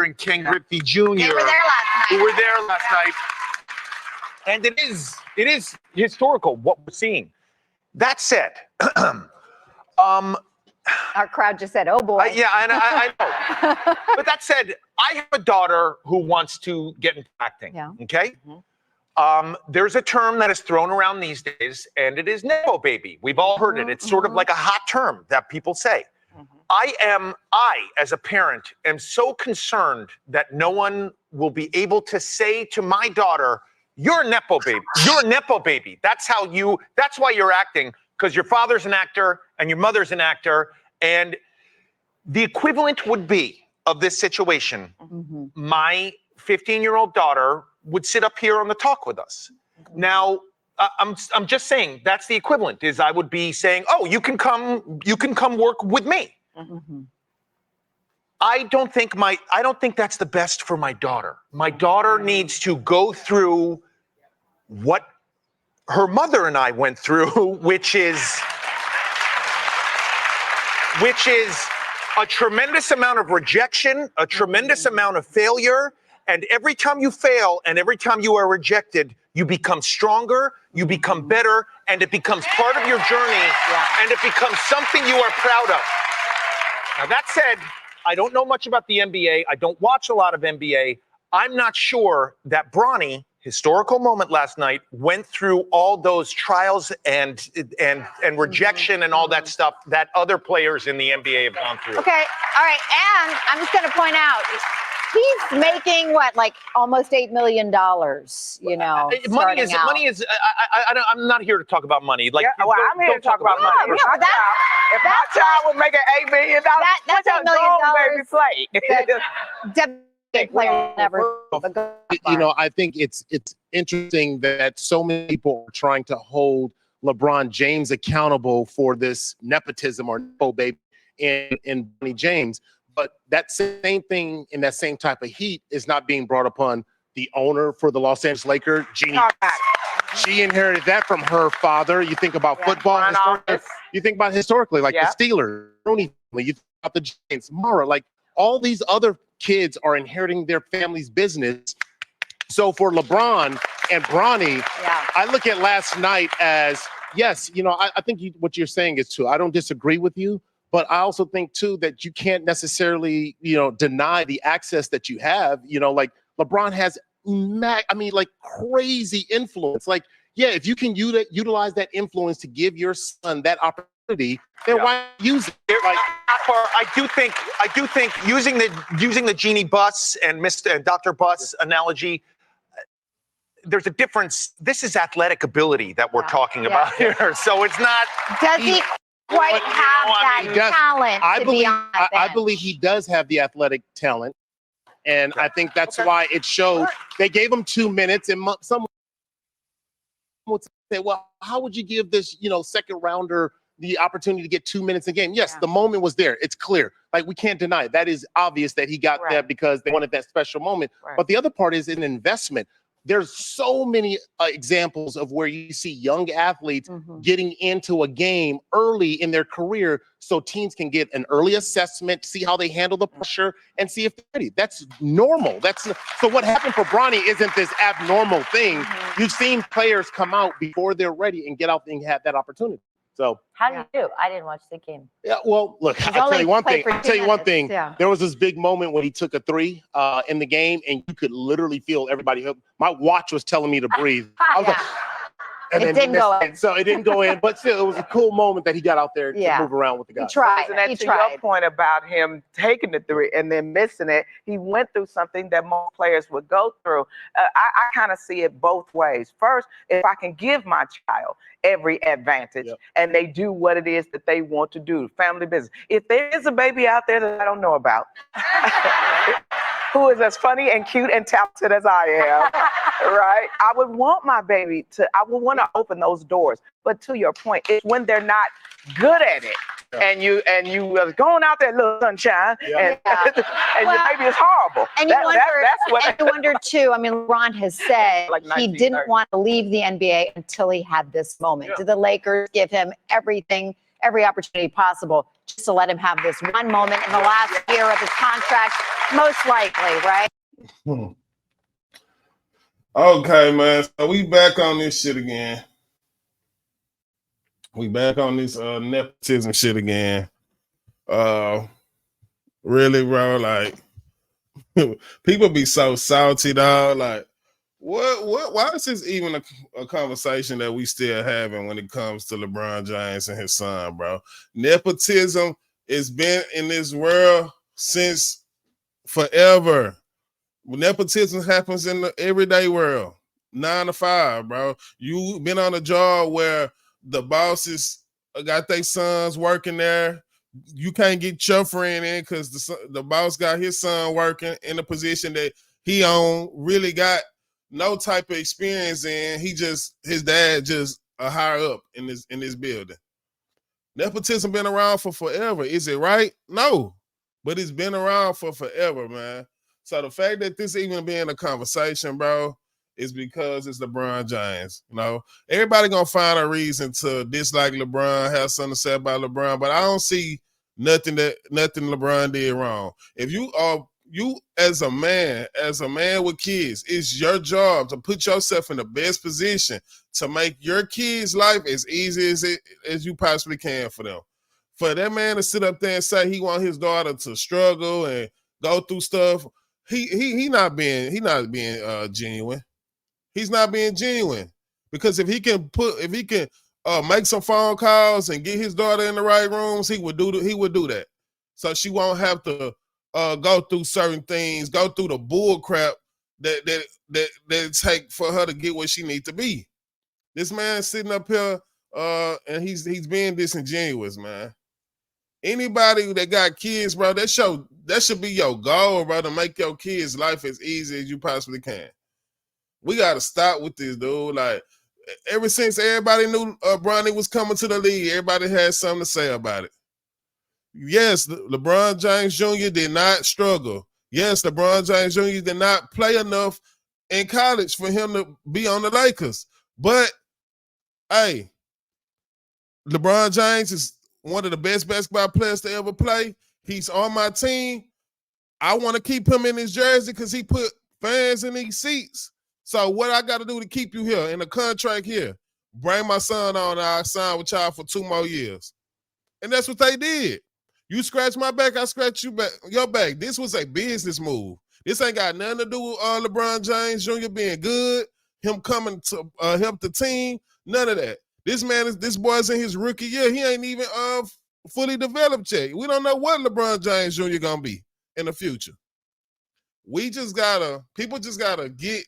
Sr. and Ken Griffey Jr. They were there last night. Who were there last night. And it is historical what we're seeing. That said, our crowd just said, "Oh boy." yeah, I know. But that said, I have a daughter who wants to get into acting. Yeah. Okay. There's a term that is thrown around these days, and it is Nepo baby. We've all heard it. It's sort of like a hot term that people say. I, as a parent, am so concerned that no one will be able to say to my daughter, "You're a Nepo baby. You're a Nepo baby. That's why you're acting, because your father's an actor and your mother's an actor." And the equivalent would be of this situation. My 15-year-old daughter would sit up here on the talk with us. Now, I'm just saying that's the equivalent. Is I would be saying, "Oh, you can come work with me." I don't think that's the best for my daughter. My daughter needs to go through what her mother and I went through, which is a tremendous amount of rejection, a tremendous amount of failure. And every time you fail and every time you are rejected, you become stronger, you become better, and it becomes part of your journey, and it becomes something you are proud of. Now, that said, I don't know much about the NBA. I don't watch a lot of NBA. I'm not sure that Bronny, historical moment last night, went through all those trials and rejection and all that stuff that other players in the NBA have gone through. Okay, all right, and I'm just going to point out, he's making what, like almost $8 million, you know. Money is. I'm not here to talk about money. Like, well, I'm here to talk about money. If my child was making $8 million, that's $8 million. Baby play. Player never. You know, I think it's interesting that so many people are trying to hold LeBron James accountable for this nepotism or Nepo baby in Bronny James. But that same thing in that same type of heat is not being brought upon the owner for the Los Angeles Lakers, Jeannie. She inherited that from her father. You think about football, you think about historically, like the Steelers, Bronny family, you think about the Giants, Mara, like all these other kids are inheriting their family's business. So for LeBron and Bronny, I look at last night as, yes, you know, I think what you're saying is true. I don't disagree with you. But I also think, too, that you can't necessarily, you know, deny the access that you have. You know, like LeBron has, like crazy influence. Like, yeah, if you can utilize that influence to give your son that opportunity, then why use it? Like, I do think using the Genie Bus and Mr. Dr. Bus analogy, there's a difference. This is athletic ability that we're talking about here. So it's not. Does he quite have that talent? I believe he does have the athletic talent, and I think that's why it showed. They gave him 2 minutes, and someone would say, "Well, how would you give this, you know, second rounder the opportunity to get 2 minutes a game?" Yes, the moment was there. It's clear. Like, we can't deny it. That is obvious that he got that because they wanted that special moment. But the other part is an investment. There's so many examples of where you see young athletes getting into a game early in their career so teams can get an early assessment, see how they handle the pressure, and see if they're ready. That's normal. So what happened for Bronny isn't this abnormal thing. You've seen players come out before they're ready and get out and have that opportunity. So how do you do? I didn't watch the game. Yeah, well, look, I'll tell you one thing. There was this big moment when he took a three in the game, and you could literally feel everybody. My watch was telling me to breathe. I was like, and it didn't go in. So it didn't go in, but still, it was a cool moment that he got out there to move around with the guys. He tried. And to your point about him taking the three and then missing it, he went through something that most players would go through. I kind of see it both ways. First, if I can give my child every advantage and they do what it is that they want to do, family business. If there is a baby out there that I don't know about, who is as funny and cute and talented as I am, right? I would want my baby I would want to open those doors. But to your point, it's when they're not good at it. And you are going out there, little sunshine, and your baby is horrible. And you wonder too. I mean, LeBron has said he didn't want to leave the NBA until he had this moment. Did the Lakers give him every opportunity possible just to let him have this one moment in the last year of his contract, most likely, right? Okay, man. So we back on this shit again. We back on this nepotism shit again. Really, bro, like people be so salty, dog. Like, why is this even a conversation that we still having when it comes to LeBron James and his son, bro? Nepotism has been in this world since forever. Nepotism happens in the everyday world. 9 to 5, bro. You been on a job where the bosses got their sons working there. You can't get your friend in because the boss got his son working in a position that he really got no type of experience in. His dad just a higher up in this building. Nepotism been around for forever. Is it right? No, but it's been around for forever, man. So the fact that this even being a conversation, bro, is because it's LeBron James. You know, everybody gonna find a reason to dislike LeBron, have something to say about LeBron, but I don't see nothing LeBron did wrong. If you as a man with kids, it's your job to put yourself in the best position to make your kids' life as easy as you possibly can for them. For that man to sit up there and say he want his daughter to struggle and go through stuff, he not being genuine. He's not being genuine because if he can make some phone calls and get his daughter in the right rooms, he would do that. So she won't have to go through certain things, go through the bull crap that it take for her to get where she needs to be. This man sitting up here and he's being disingenuous, man. Anybody that got kids, bro, that should be your goal, bro, to make your kids' life as easy as you possibly can. We got to stop with this, dude. Like, ever since everybody knew Bronny was coming to the league, everybody had something to say about it. Yes, LeBron James Jr. did not struggle. Yes, LeBron James Jr. did not play enough in college for him to be on the Lakers. But, hey, LeBron James is one of the best basketball players to ever play. He's on my team. I want to keep him in his jersey because he put fans in these seats. So what I got to do to keep you here in the contract here? Bring my son on and I'll sign with y'all for 2 more years. And that's what they did. You scratch my back, I scratch your back. This was a business move. This ain't got nothing to do with LeBron James Jr. being good, him coming to help the team, none of that. This boy's in his rookie year. He ain't even fully developed yet. We don't know what LeBron James Jr. gonna be in the future. People just gotta get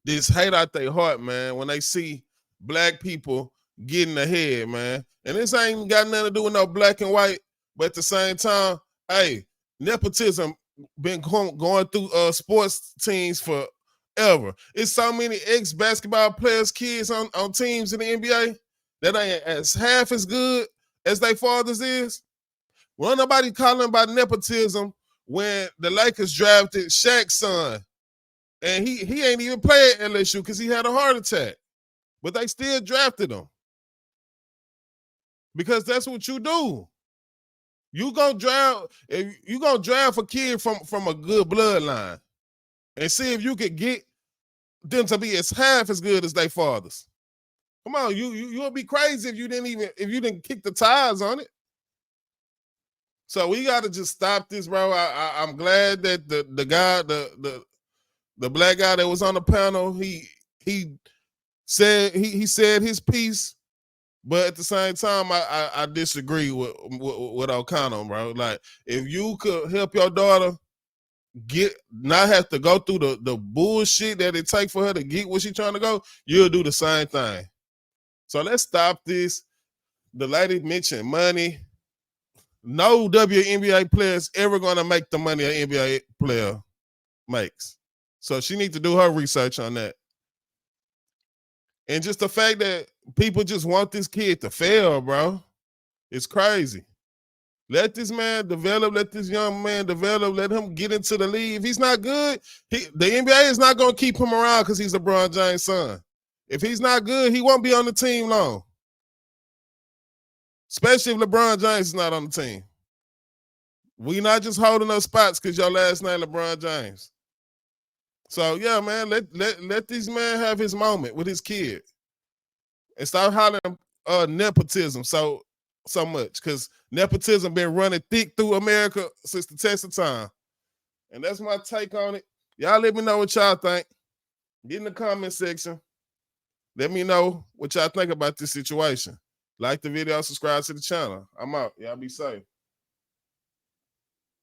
this hate out their heart, man, when they see black people getting ahead, man. And this ain't got nothing to do with no black and white, but at the same time, hey, nepotism been going through sports teams forever. It's so many ex-basketball players' kids on teams in the NBA that ain't as half as good as their fathers is. Well, nobody calling about nepotism when the Lakers drafted Shaq's son. And he ain't even play at LSU because he had a heart attack. But they still drafted him. Because that's what you do. You gonna draft a kid from a good bloodline and see if you could get them to be as half as good as their fathers. Come on, you'll be crazy if you didn't kick the tires on it. So we gotta just stop this, bro. I'm glad that the guy, the black guy that was on the panel, he said his piece. But at the same time, I disagree with O'Connell, bro. Like, if you could help your daughter not have to go through the bullshit that it takes for her to get where she's trying to go, you'll do the same thing. So let's stop this. The lady mentioned money. No WNBA player is ever going to make the money an NBA player makes. So she needs to do her research on that. And just the fact that people just want this kid to fail, bro, it's crazy. Let this man develop. Let this young man develop. Let him get into the league. If he's not good, the NBA is not going to keep him around because he's LeBron James' son. If he's not good, he won't be on the team long. especially if LeBron James is not on the team. We not just holding up spots because your last name LeBron James. So yeah, man, let this man have his moment with his kid and stop hollering nepotism so much, because nepotism been running thick through America since the test of time. And that's my take on it. Y'all let me know what y'all think. Get in the comment section. Let me know what y'all think about this situation. Like the video, subscribe to the channel. I'm out. Y'all be safe.